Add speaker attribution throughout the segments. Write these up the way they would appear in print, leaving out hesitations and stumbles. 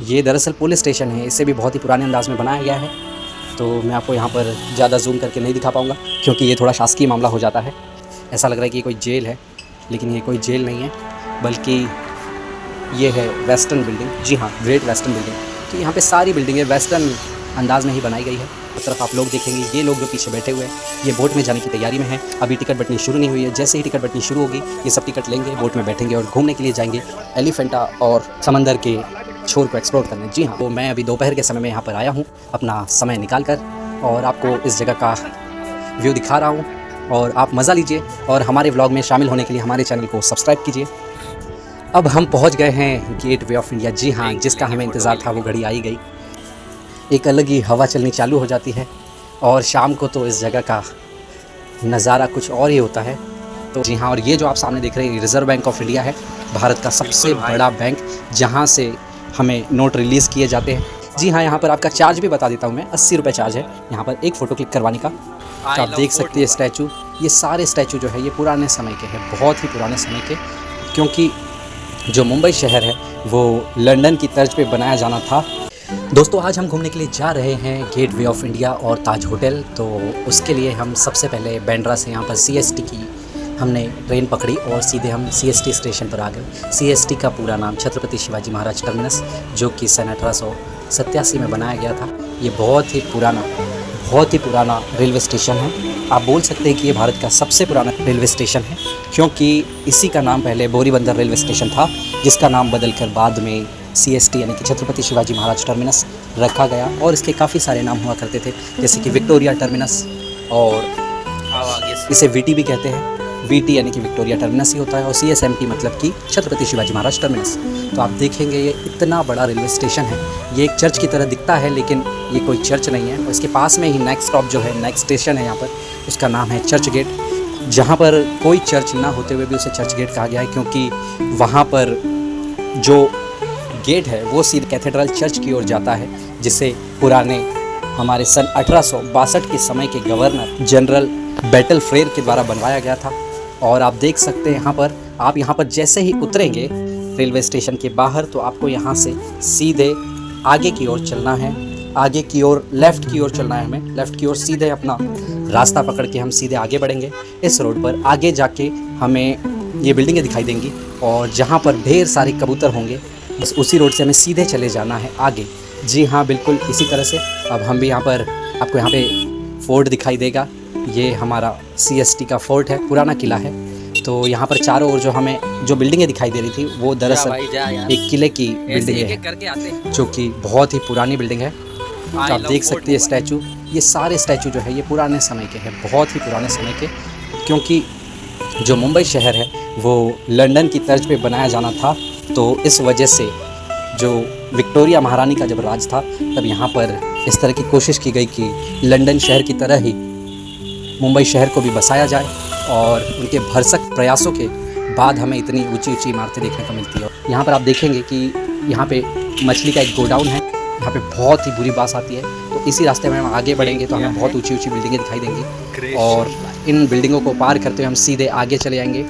Speaker 1: ये दरअसल police station है, इसे भी बहुत ही पुराने अंदाज़ में बनाया गया है। तो मैं आपको यहाँ पर ज़्यादा जूम करके नहीं दिखा पाऊँगा क्योंकि ये थोड़ा शासकीय मामला हो जाता है। ऐसा लग रहा है कि ये कोई जेल है, लेकिन ये कोई जेल नहीं है, बल्कि ये है वेस्टर्न बिल्डिंग। जी हाँ, ग्रेट वेस्टर्न बिल्डिंग। तो यहाँ पे सारी बिल्डिंगें वेस्टर्न अंदाज़ में ही बनाई गई है। उस तरफ आप लोग देखेंगे, ये लोग जो पीछे बैठे हुए हैं, ये बोट में जाने की तैयारी में है। अभी टिकट बटनी शुरू नहीं हुई है। जैसे ही टिकट बटनी शुरू होगी, ये सब टिकट लेंगे, बोट में बैठेंगे और घूमने के लिए जाएंगे एलिफेंटा और समंदर के छोर को एक्सप्लोर करने। जी हाँ, तो मैं अभी दोपहर के समय में यहाँ पर आया हूँ अपना समय निकाल कर, और आपको इस जगह का व्यू दिखा रहा हूँ और आप मज़ा लीजिए। और हमारे व्लॉग में शामिल होने के लिए हमारे चैनल को सब्सक्राइब कीजिए। अब हम पहुँच गए हैं गेट वे ऑफ इंडिया। जी हाँ, जिसका हमें इंतज़ार था वो घड़ी आई गई। एक अलग ही हवा चलनी चालू हो जाती है और शाम को तो इस जगह का नज़ारा कुछ और ही होता है। तो जी हाँ, और ये जो आप सामने देख रहे हैं, रिज़र्व बैंक ऑफ इंडिया है, भारत का सबसे बड़ा बैंक, जहाँ से हमें नोट रिलीज़ किए जाते हैं। जी हाँ, यहाँ पर आपका चार्ज भी बता देता हूँ मैं, 80 रुपये चार्ज है यहाँ पर एक फ़ोटो क्लिक करवाने का। तो आप देख सकते हैं स्टैचू, ये सारे स्टैचू जो है ये पुराने समय के हैं, बहुत ही पुराने समय के, क्योंकि जो मुंबई शहर है वो लंदन की तर्ज पे बनाया जाना था। दोस्तों, आज हम घूमने के लिए जा रहे हैं गेट वे ऑफ इंडिया और ताज होटल। तो उसके लिए हम सबसे पहले बांद्रा से यहाँ पर CST की हमने ट्रेन पकड़ी और सीधे हम CST स्टेशन पर आ गए। CST का पूरा नाम छत्रपति शिवाजी महाराज टर्मिनस, जो कि सन 1887 में बनाया गया था। ये बहुत ही पुराना रेलवे स्टेशन है। आप बोल सकते हैं कि ये भारत का सबसे पुराना रेलवे स्टेशन है, क्योंकि इसी का नाम पहले बोरीबंदर रेलवे स्टेशन था, जिसका नाम बदलकर बाद में CST यानी कि छत्रपति शिवाजी महाराज टर्मिनस रखा गया। और इसके काफ़ी सारे नाम हुआ करते थे, जैसे कि विक्टोरिया टर्मिनस, और इसे VT भी कहते हैं। VT यानी कि विक्टोरिया टर्मिनस ही होता है, और CSMT मतलब कि छत्रपति शिवाजी महाराज टर्मिनस। तो आप देखेंगे ये इतना बड़ा रेलवे स्टेशन है, ये एक चर्च की तरह दिखता है, लेकिन ये कोई चर्च नहीं है। और इसके पास में ही नेक्स्ट स्टॉप जो है, नेक्स्ट स्टेशन है यहाँ पर, उसका नाम है चर्च गेट, जहाँ पर कोई चर्च ना होते हुए भी उसे चर्च गेट कहा गया है, क्योंकि वहाँ पर जो गेट है वो सीधे कैथेड्रल चर्च की ओर जाता है, जिसे पुराने हमारे सन 1862 के समय के गवर्नर जनरल बैटल फ्रेयर के द्वारा बनवाया गया था। और आप देख सकते हैं यहाँ पर जैसे ही उतरेंगे रेलवे स्टेशन के बाहर, तो आपको यहाँ से सीधे आगे की ओर चलना है, आगे की ओर लेफ़्ट की ओर चलना है। हमें लेफ़्ट की ओर सीधे अपना रास्ता पकड़ के हम सीधे आगे बढ़ेंगे। इस रोड पर आगे जाके हमें ये बिल्डिंगें दिखाई देंगी, और जहाँ पर ढेर सारे कबूतर होंगे, बस उसी रोड से हमें सीधे चले जाना है आगे। जी हाँ, बिल्कुल इसी तरह से। अब हम भी यहाँ पर, आपको यहाँ पे फोर्ट दिखाई देगा, ये हमारा CST का फोर्ट है, पुराना किला है। तो यहाँ पर चारों ओर जो बिल्डिंगें दिखाई दे रही थी वो दरअसल एक किले की बिल्डिंग है, जो कि बहुत ही पुरानी बिल्डिंग है। तो आप देख सकते हैं स्टैचू, ये सारे स्टैचू जो है ये पुराने समय के हैं, बहुत ही पुराने समय के, क्योंकि जो मुंबई शहर है वो लंदन की तर्ज पे बनाया जाना था। तो इस वजह से जो विक्टोरिया महारानी का जब राज था, तब यहाँ पर इस तरह की कोशिश की गई कि लंदन शहर की तरह ही मुंबई शहर को भी बसाया जाए, और उनके भरसक प्रयासों के बाद हमें इतनी ऊंची ऊंची इमारतें देखने को मिलती है। यहाँ पर आप देखेंगे कि यहाँ पे मछली का एक गोडाउन है, यहाँ पे बहुत ही बुरी बास आती है। तो इसी रास्ते में हम आगे बढ़ेंगे तो हमें बहुत ऊंची ऊंची बिल्डिंगें दिखाई देंगी, और इन बिल्डिंगों को पार करते हुए हम सीधे आगे चले जाएंगे,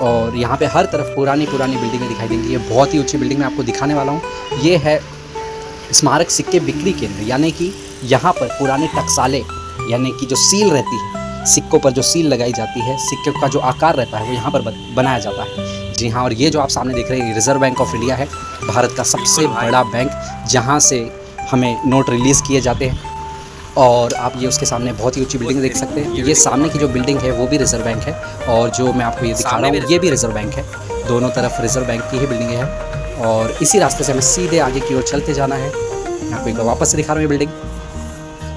Speaker 1: और यहाँ पे हर तरफ पुरानी बिल्डिंगें दिखाई देंगी। ये बहुत ही ऊंची बिल्डिंग मैं आपको दिखाने वाला हूँ। ये है स्मारक सिक्के बिक्री केंद्र, यानी कि यहाँ पर पुराने टकसाले, यानी कि जो सील रहती है, सिक्कों पर जो सील लगाई जाती है, सिक्के का जो आकार रहता है वो यहाँ पर बनाया जाता है। जी हाँ, और ये जो आप सामने देख रहे हैं, रिज़र्व बैंक ऑफ इंडिया है, भारत का सबसे बड़ा बैंक, जहाँ से हमें नोट रिलीज़ किए जाते हैं। और आप ये उसके सामने बहुत ही ऊंची बिल्डिंग देख सकते हैं। ये सामने की जो बिल्डिंग है वो भी रिज़र्व बैंक है, और जो मैं आपको ये दिखा रहा हूँ ये भी रिज़र्व बैंक है। दोनों तरफ रिज़र्व बैंक की ही बिल्डिंगें हैं, और इसी रास्ते से हमें सीधे आगे की ओर चलते जाना है। यहाँ पे वापस से दिखा रहा हूँ ये बिल्डिंग,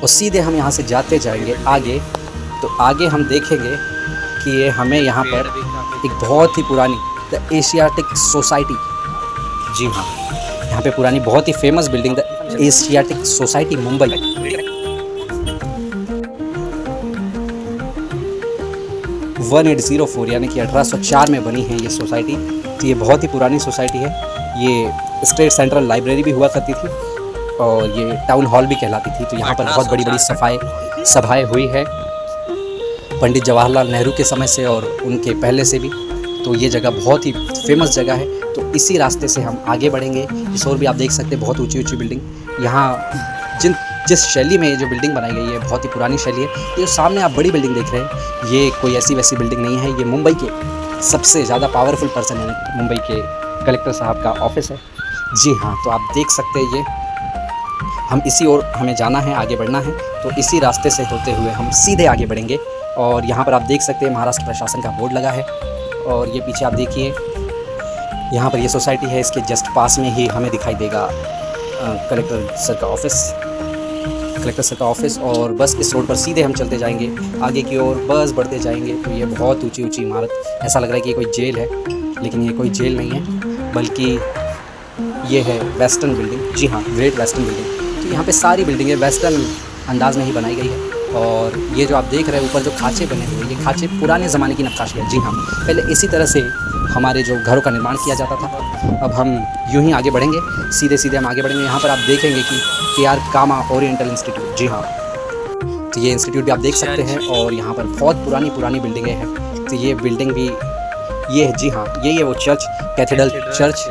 Speaker 1: और सीधे हम यहाँ से जाते जाएंगे आगे। तो आगे हम देखेंगे कि ये हमें यहाँ पर एक बहुत ही पुरानी द एशियाटिक सोसाइटी, जी हाँ, यहाँ पे पुरानी बहुत ही famous building the Asiatic Society Mumbai, 1804 यानी कि 1804 में बनी है ये सोसाइटी। तो ये बहुत ही पुरानी सोसाइटी है। ये स्टेट सेंट्रल लाइब्रेरी भी हुआ करती थी, और ये टाउन हॉल भी कहलाती थी। तो यहाँ पर बहुत बड़ी बड़ी सभाएं हुई है, पंडित जवाहरलाल नेहरू के समय से और उनके पहले से भी। तो ये जगह बहुत ही फेमस जगह है। तो इसी रास्ते से हम आगे बढ़ेंगे। इस और भी आप देख सकते हैं बहुत ऊंची ऊंची बिल्डिंग। यहाँ जिस शैली में ये जो बिल्डिंग बनाई गई है बहुत ही पुरानी शैली है। ये जो सामने आप बड़ी बिल्डिंग देख रहे हैं ये कोई ऐसी वैसी बिल्डिंग नहीं है। ये मुंबई के सबसे ज़्यादा पावरफुल पर्सन है, मुंबई के कलेक्टर साहब का ऑफिस है। जी हाँ, तो आप देख सकते हैं ये हम इसी ओर हमें जाना है, आगे बढ़ना है। तो इसी रास्ते से होते हुए हम सीधे आगे बढ़ेंगे। और यहाँ पर आप देख सकते हैं महाराष्ट्र प्रशासन का बोर्ड लगा है। और ये पीछे आप देखिए यहाँ पर ये सोसाइटी है, इसके जस्ट पास में ही हमें दिखाई देगा कलेक्टर सर का ऑफिस। और बस इस रोड पर सीधे हम चलते जाएंगे आगे की ओर, बस बढ़ते जाएंगे। तो ये बहुत ऊंची ऊंची इमारत, ऐसा लग रहा है कि ये कोई जेल है, लेकिन ये कोई जेल नहीं है बल्कि ये है वेस्टर्न बिल्डिंग। जी हाँ, ग्रेट वेस्टर्न बिल्डिंग। तो यहाँ पे सारी बिल्डिंगें वेस्टर्न अंदाज़ में ही बनाई गई है। और ये जो आप देख रहे हैं ऊपर जो खाँचे बने हुए, ये खाँचे पुराने ज़माने की नक्काशी है। जी हाँ, पहले इसी तरह से हमारे जो घरों का निर्माण किया जाता था। अब हम यूं ही आगे बढ़ेंगे, सीधे सीधे हम आगे बढ़ेंगे। यहाँ पर आप देखेंगे कि KR कामा ओरिएंटल इंस्टीट्यूट। जी हाँ, तो ये इंस्टीट्यूट भी आप देख सकते हैं। और यहाँ पर बहुत पुरानी बिल्डिंगें हैं। तो ये बिल्डिंग भी ये है। जी हाँ, ये वो चर्च, कैथेड्रल चर्च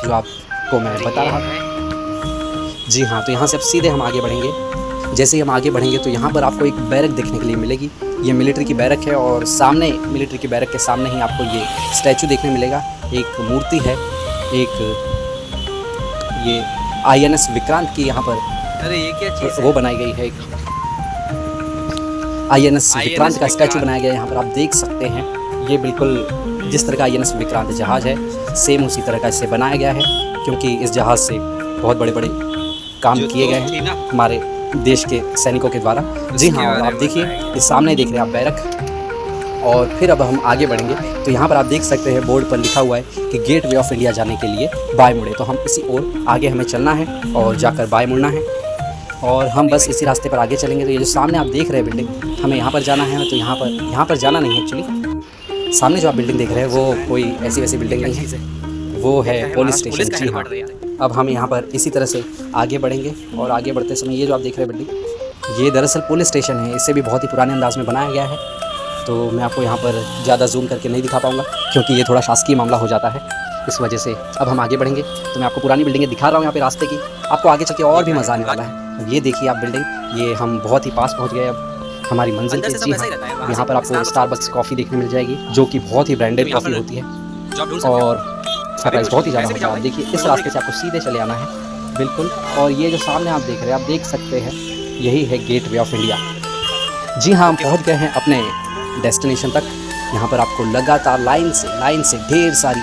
Speaker 1: जो आपको मैं बता रहा था। जी हाँ, तो यहाँ से अब सीधे हम आगे बढ़ेंगे। जैसे ही हम आगे बढ़ेंगे तो यहाँ पर आपको एक बैरक देखने के लिए मिलेगी। ये मिलिट्री की बैरक है और सामने मिलिट्री की बैरक के सामने ही आपको ये स्टैचू देखने मिलेगा। एक मूर्ति है, एक ये INS विक्रांत की यहाँ पर
Speaker 2: अरे ये क्या चीज़
Speaker 1: वो बनाई गई है। एक INS विक्रांत का स्टैचू बनाया गया है। यहाँ पर आप देख सकते हैं ये बिल्कुल जिस तरह का INS विक्रांत जहाज़ है सेम उसी तरह का इसे बनाया गया है, क्योंकि इस जहाज़ से बहुत बड़े बड़े काम किए गए हैं हमारे देश के सैनिकों के द्वारा। जी हाँ, और आप देखिए इस सामने देख रहे हैं आप बैरक। और फिर अब हम आगे बढ़ेंगे तो यहाँ पर आप देख सकते हैं बोर्ड पर लिखा हुआ है कि गेट वे ऑफ इंडिया जाने के लिए बाय मुड़े। तो हम इसी ओर आगे हमें चलना है और जाकर बाय मुड़ना है। और हम बस इसी रास्ते पर आगे चलेंगे। तो ये जो सामने आप देख रहे हैं बिल्डिंग, हमें यहाँ पर जाना है। तो यहाँ पर जाना नहीं है एक्चुअली। सामने जो आप बिल्डिंग देख रहे हैं वो कोई ऐसी वैसी बिल्डिंग नहीं है, वो है पुलिस स्टेशन। जी हाँ, अब हम यहाँ पर इसी तरह से आगे बढ़ेंगे। और आगे बढ़ते समय ये जो आप देख रहे हैं बिल्डिंग, ये दरअसल पुलिस स्टेशन है। इसे भी बहुत ही पुराने अंदाज़ में बनाया गया है। तो मैं आपको यहाँ पर ज़्यादा जूम करके नहीं दिखा पाऊँगा क्योंकि ये थोड़ा शासकीय मामला हो जाता है, इस वजह से। अब हम आगे बढ़ेंगे तो मैं आपको पुरानी बिल्डिंगें दिखा रहा हूँ यहाँ पे रास्ते की। आपको आगे चल के और भी मज़ा आने वाला है। अब ये देखिए आप बिल्डिंग, ये हम बहुत ही पास पहुँच गए अब हमारी मंजिल के। जी हाँ, यहाँ पर आपको स्टारबक्स कॉफ़ी देखने मिल जाएगी जो कि बहुत ही ब्रांडेड कॉफ़ी होती है और इसका प्राइस बहुत ही ज़्यादा होता है। आप देखिए इस रास्ते से आपको सीधे चले आना है बिल्कुल। और ये जो सामने आप देख रहे हैं, आप देख सकते हैं यही है गेट वे ऑफ इंडिया। जी हाँ, हम पहुँच गए हैं अपने डेस्टिनेशन तक। यहाँ पर आपको लगातार लाइन से ढेर सारी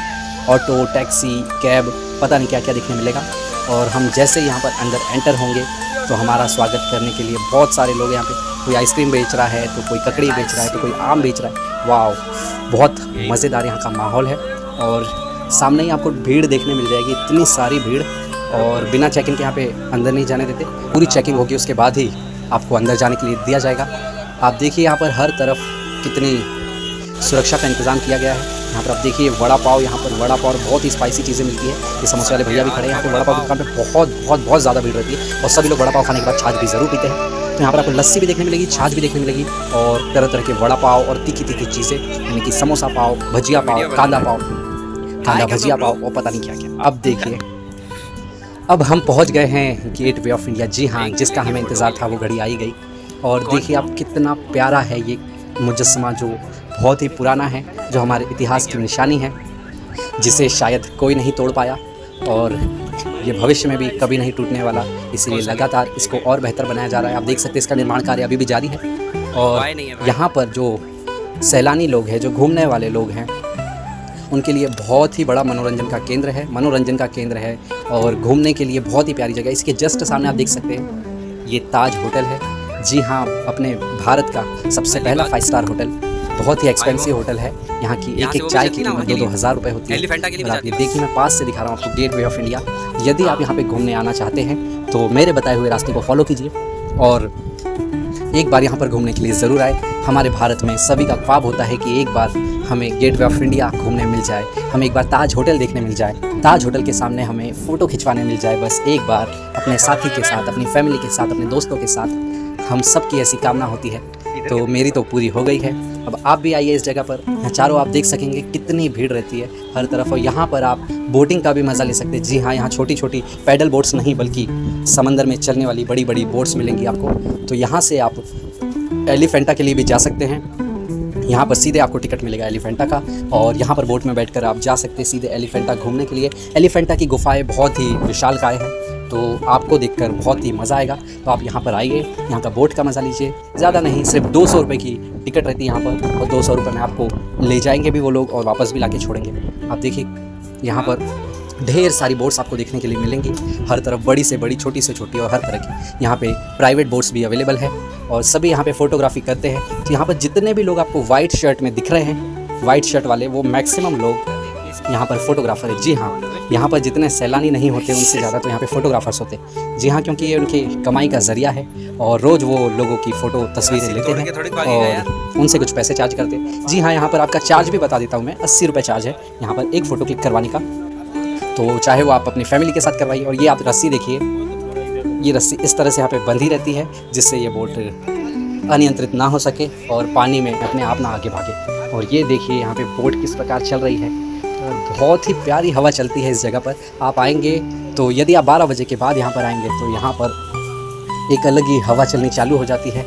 Speaker 1: ऑटो, टैक्सी, कैब, पता नहीं क्या क्या देखने मिलेगा। और हम जैसे यहाँ पर अंदर एंटर होंगे तो हमारा स्वागत करने के लिए बहुत सारे लोग यहाँ पे, कोई आइसक्रीम बेच रहा है तो कोई ककड़ी बेच रहा है तो कोई आम बेच रहा है। वाह, बहुत मज़ेदार यहाँ का माहौल है। और सामने ही आपको भीड़ देखने मिल जाएगी, इतनी सारी भीड़। और बिना चेकिंग के यहाँ पे अंदर नहीं जाने देते, पूरी चेकिंग होगी उसके बाद ही आपको अंदर जाने के लिए दिया जाएगा। आप देखिए यहाँ पर हर तरफ कितनी सुरक्षा का इंतज़ाम किया गया है। यहाँ पर आप देखिए वड़ा पाव, यहाँ पर वड़ा पाव और बहुत ही स्पाइसी चीज़ें मिलती है। ये समोसे वाले भैया भी खड़े हैं। यहाँ पे वड़ा पाव की दुकान पे बहुत ज़्यादा भीड़ रहती है और सभी लोग वड़ा पाव खाने के बाद छाछ भी ज़रूर पीते हैं। तो यहाँ पर आपको लस्सी भी देखने मिलेगी, छाछ भी देखने मिलेगी और तरह तरह के वड़ा पाव और तीखी चीज़ें, यानी कि समोसा पाव, भजिया पाव, कांदा भजिया पाव और पता नहीं क्या क्या। अब देखिए अब हम पहुँच गए हैं गेट वे ऑफ इंडिया। जी हाँ, जिसका हमें इंतज़ार था वो घड़ी आई गई। और देखिए आप कितना प्यारा है ये मुजस्समा, जो बहुत ही पुराना है, जो हमारे इतिहास की निशानी है, जिसे शायद कोई नहीं तोड़ पाया और ये भविष्य में भी कभी नहीं टूटने वाला। इसीलिए लगातार इसको और बेहतर बनाया जा रहा है। आप देख सकते हैं इसका निर्माण कार्य अभी भी जारी है। और यहाँ पर जो सैलानी लोग हैं, जो घूमने वाले लोग हैं, उनके लिए बहुत ही बड़ा मनोरंजन का केंद्र है और घूमने के लिए बहुत ही प्यारी जगह। इसके जस्ट सामने आप देख सकते हैं ये ताज होटल है। जी हाँ, अपने भारत का सबसे पहला 5 स्टार होटल, बहुत ही एक्सपेंसिव होटल है। यहाँ की एक चाय की कीमत 2-2 हज़ार रुपये होती है। और आप ये देखिए, मैं पास से दिखा रहा हूँ आपको गेट वे ऑफ इंडिया। यदि आप यहाँ पे घूमने आना चाहते हैं तो मेरे बताए हुए रास्ते को फॉलो कीजिए और एक बार यहाँ पर घूमने के लिए ज़रूर आए। हमारे भारत में सभी का ख्वाब होता है कि एक बार हमें गेट वे ऑफ इंडिया घूमने मिल जाए, हमें एक बार ताज होटल देखने मिल जाए, ताज होटल के सामने हमें फ़ोटो खिंचवाने मिल जाए। बस एक बार अपने साथी के साथ, अपनी फैमिली के साथ, अपने दोस्तों के साथ, हम सब की ऐसी कामना होती है। तो मेरी तो पूरी हो गई है। अब आप भी आइए इस जगह पर, चारों आप देख सकेंगे कितनी भीड़ रहती है हर तरफ। और यहाँ पर आप बोटिंग का भी मज़ा ले सकते हैं। जी हाँ, यहाँ छोटी छोटी पैडल बोट्स नहीं बल्कि समंदर में चलने वाली बड़ी बड़ी बोट्स मिलेंगी आपको। तो यहाँ से आप एलिफेंटा के लिए भी जा सकते हैं। यहाँ पर सीधे आपको टिकट मिलेगा एलिफेंटा का, और यहाँ पर बोट में बैठकर आप जा सकते हैं सीधे एलिफेंटा घूमने के लिए। एलिफेंटा की गुफाएं बहुत ही विशालकाय हैं, तो आपको देखकर बहुत ही मज़ा आएगा। तो आप यहाँ पर आइए, यहाँ का बोट का मज़ा लीजिए। ज़्यादा नहीं, सिर्फ 200 रुपये की टिकट रहती है यहाँ पर, और 200 रुपये में आपको ले जाएंगे भी वो लोग और वापस भी ला के छोड़ेंगे। आप देखिए यहाँ पर ढेर सारी बोट्स आपको देखने के लिए मिलेंगी हर तरफ, बड़ी से बड़ी, छोटी से छोटी और हर तरह की। यहाँ पे प्राइवेट बोट्स भी अवेलेबल है और सभी यहाँ पे फ़ोटोग्राफी करते हैं। तो यहाँ पर जितने भी लोग आपको वाइट शर्ट में दिख रहे हैं, वाइट शर्ट वाले, वो मैक्सिमम लोग यहाँ पर फोटोग्राफर है। जी हाँ, यहाँ पर जितने सैलानी नहीं होते उनसे ज़्यादा तो यहाँ पे फ़ोटोग्राफर्स होते हैं। जी हाँ, क्योंकि ये उनकी कमाई का ज़रिया है और रोज़ वो लोगों की फ़ोटो तस्वीरें लेते हैं और उनसे कुछ पैसे चार्ज करते हैं। जी हाँ, यहाँ पर आपका चार्ज भी बता देता हूँ मैं, 80 रुपये चार्ज है यहाँ पर एक फ़ोटो क्लिक करवाने का। तो चाहे वो आप अपनी फैमिली के साथ करवाइए। और ये आप रस्सी देखिए, ये रस्सी इस तरह से यहाँ पे बंधी रहती है जिससे ये बोट अनियंत्रित ना हो सके और पानी में अपने आप ना आगे भागे। और ये देखिए यहाँ पे बोट किस प्रकार चल रही है, बहुत ही प्यारी हवा चलती है इस जगह पर। आप आएंगे तो यदि आप 12 बजे के बाद यहाँ पर आएंगे तो यहाँ पर एक अलग ही हवा चलनी चालू हो जाती है,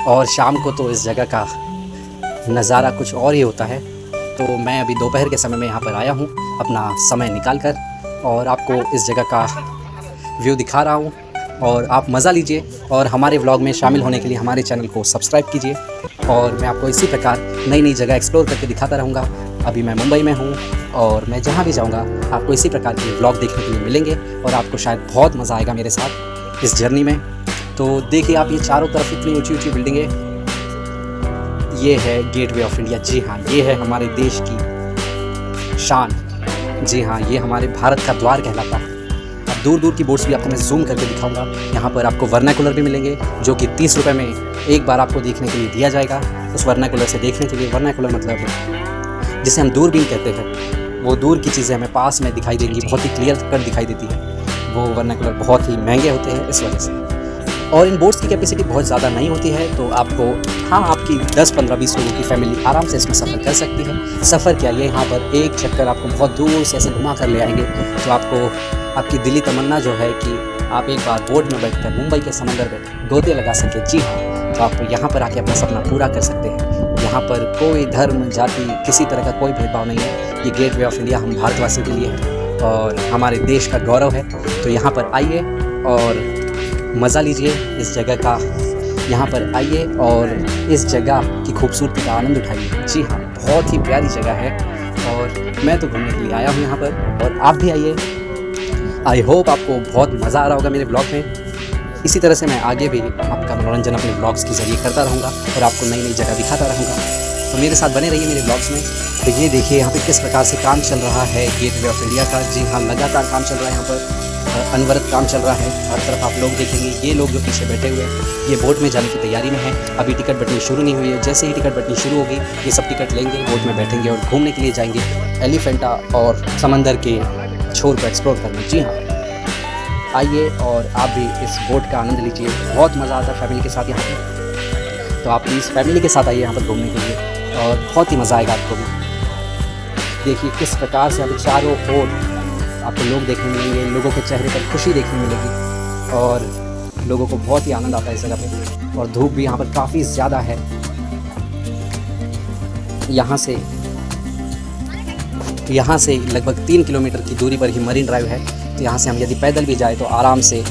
Speaker 1: और शाम को तो इस जगह का नज़ारा कुछ और ही होता है। तो मैं अभी दोपहर के समय में यहाँ पर आया हूँ अपना समय निकाल कर, और आपको इस जगह का व्यू दिखा रहा हूँ, और आप मज़ा लीजिए। और हमारे व्लॉग में शामिल होने के लिए हमारे चैनल को सब्सक्राइब कीजिए, और मैं आपको इसी प्रकार नई नई जगह एक्सप्लोर करके दिखाता रहूँगा। अभी मैं मुंबई में हूँ और मैं जहाँ भी जाऊँगा आपको इसी प्रकार के व्लॉग देखने के लिए मिलेंगे, और आपको शायद बहुत मज़ा आएगा मेरे साथ इस जर्नी में। तो देखिए आप, ये चारों तरफ इतनी ऊँची ऊँची बिल्डिंगें, ये है गेटवे ऑफ इंडिया। जी हाँ, ये है हमारे देश की शान। जी हाँ, ये हमारे भारत का द्वार कहलाता है। अब दूर दूर की बोट्स भी आपको मैं जूम करके दिखाऊंगा। यहाँ पर आपको वर्नाकुलर भी मिलेंगे जो कि 30 रुपये में एक बार आपको देखने के लिए दिया जाएगा। उस वर्नाकुलर से देखने के लिए, वर्नाकुलर मतलब जिसे हम दूरबीन कहते हैं, वो दूर की चीज़ें हमें पास में दिखाई देंगी, बहुत ही क्लियर कट दिखाई देती है। वो वर्नाकुलर बहुत ही महंगे होते हैं इस वजह से। और इन बोट्स की कैपेसिटी बहुत ज़्यादा नहीं होती है, तो आपको हाँ आपकी 10, 15, 20 लोगों की फैमिली आराम से इसमें सफ़र कर सकती है। सफ़र क्या, ये यहाँ पर एक चक्कर आपको बहुत दूर से ऐसे घुमा कर ले आएंगे, तो आपको आपकी दिली तमन्ना जो है कि आप एक बार बोट में बैठकर मुंबई के समंदर में गोते लगा सकें। जी हाँ, तो आप यहाँ पर आके अपना सपना पूरा कर सकते हैं। यहाँ पर कोई धर्म, जाति, किसी तरह का कोई भेदभाव नहीं है। ये गेटवे ऑफ इंडिया हम भारतवासियों के लिए है और हमारे देश का गौरव है। तो यहाँ पर आइए और मज़ा लीजिए इस जगह का। यहाँ पर आइए और इस जगह की खूबसूरती का आनंद उठाइए। जी हाँ, बहुत ही प्यारी जगह है और मैं तो घूमने के लिए आया हूँ यहाँ पर, और आप भी आइए। आई होप आपको बहुत मज़ा आ रहा होगा मेरे ब्लॉग में। इसी तरह से मैं आगे भी आपका मनोरंजन अपने ब्लॉग्स के ज़रिए करता रहूँगा और आपको नई नई जगह दिखाता रहूँगा। तो मेरे साथ बने रहिए मेरे ब्लॉग्स में। तो ये देखिए यहाँ पे किस प्रकार से काम चल रहा है गेटवे ऑफ इंडिया का। जी हाँ, लगातार काम चल रहा है यहाँ पर, अनवरत काम चल रहा है। हर तरफ आप लोग देखेंगे, ये लोग जो पीछे बैठे हुए हैं ये बोट में जाने की तैयारी में है। अभी टिकट बटनी शुरू नहीं हुई है, जैसे ही टिकट बटनी शुरू होगी ये सब टिकट लेंगे, बोट में बैठेंगे और घूमने के लिए जाएंगे एलिफेंटा और समंदर के छोर को एक्सप्लोर करने। जी हाँ, आइए और आप भी इस बोट का आनंद लीजिए, बहुत मज़ा आता है फैमिली के साथ यहाँ पर। तो आप प्लीज़ फैमिली के साथ आइए यहाँ पर घूमने के लिए और बहुत ही मज़ा आएगा आपको भी। देखिए किस प्रकार से अब चारों ओर आपको लोग देखने मिलेंगे, लोगों के चेहरे पर खुशी देखने मिलेगी और लोगों को बहुत ही आनंद आता है इस जगह पे। और धूप भी यहाँ पर काफ़ी ज़्यादा है। यहाँ से लगभग 3 किलोमीटर की दूरी पर ही मरीन ड्राइव है। तो यहाँ से हम यदि पैदल भी जाए तो आराम से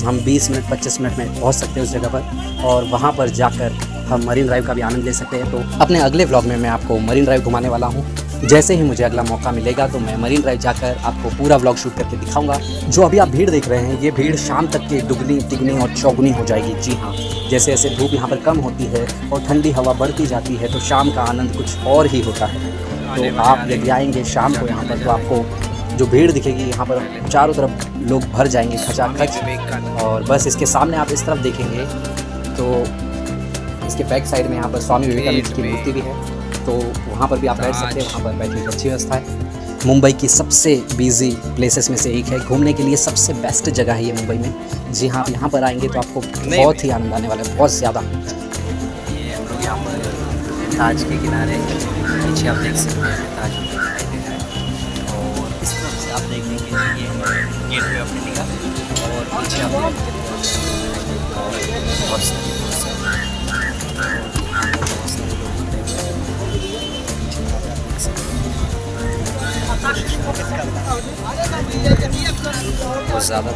Speaker 1: हम 20 मिनट 25 मिनट में पहुँच सकते हैं उस जगह पर, और वहाँ पर जाकर हम मरीन ड्राइव का भी आनंद ले सकते हैं। तो अपने अगले व्लॉग में मैं आपको मरीन ड्राइव घुमाने वाला हूँ। जैसे ही मुझे अगला मौका मिलेगा तो मैं मरीन ड्राइव जाकर आपको पूरा व्लॉग शूट करके दिखाऊंगा। जो अभी आप भीड़ देख रहे हैं ये भीड़ शाम तक के दुगनी, तिगनी और चौगुनी हो जाएगी। जी हाँ, जैसे जैसे धूप यहाँ पर कम होती है और ठंडी हवा बढ़ती जाती है तो शाम का आनंद कुछ और ही होता है। तो आप यदि आएंगे शाम को यहाँ पर तो आपको जो भीड़ दिखेगी, यहाँ पर चारों तरफ लोग भर जाएंगे खचाखच। और बस इसके सामने आप इस तरफ देखेंगे तो इसके बैक साइड में यहाँ पर स्वामी विवेकानंद की मूर्ति भी है, तो वहाँ पर भी आप बैठ सकते हैं। वहाँ पर बैठने की अच्छी व्यवस्था है। मुंबई की सबसे बिजी प्लेसेस में से एक है, घूमने के लिए सबसे बेस्ट जगह है ये मुंबई में। जी हाँ, यहाँ पर आएंगे तो आपको बहुत ही आनंद आने वाला है, बहुत ज़्यादा। ताज के किनारे पीछे आप देख सकते हैं ताज दिखाई दे रहा है। और इस तरफ से आप देखेंगे ये है गेट वे ऑफ इंडिया और पीछे आप देखेंगे बहुत सारे लोग खड़े हुए हैं। पीछे आप देख सकते हैं बहुत ज़्यादा